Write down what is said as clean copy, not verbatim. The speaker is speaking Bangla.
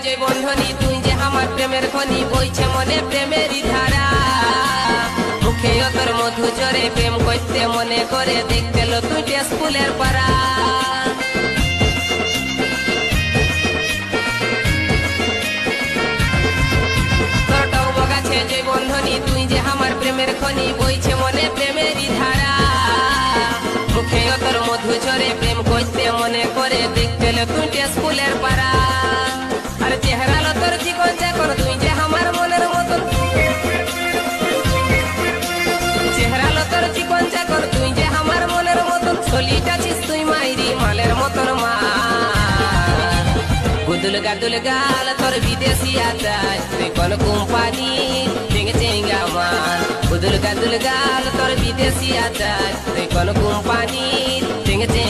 যে বন্ধনী তুই যে আমার প্রেমের খনি বইছে মনে প্রেমেরই ধারা মুখে তোর মধু জরে প্রেম করতে মনে করে দেখতে লো তুই স্কুলের পাড়া তোর টক আছে যে বন্ধনী তুই যে আমার প্রেমের খনি বইছে মনে প্রেমেরই ধারা মুখে তোর মধু জরে প্রেম করতে মনে করে দেখতে লো তুই স্কুলের পাড়া আর চেহারা লো তোর জীবন চাকর তুই যে আমার মনের মতন চেহারা লো তোর জীবন চাকর তুই যে আমার মনের মতন ছলিটাছিস তুই মাইরি মালের মতন মা গুদুল গাল তোর বিদেশি আচার তুই কোন কোম্পানি চেঙ্গে চেঙ্গা মাল গুদুল গাল তোর বিদেশি আচার তুই কোন কোম্পানি চেঙ্গে চেঙ্গা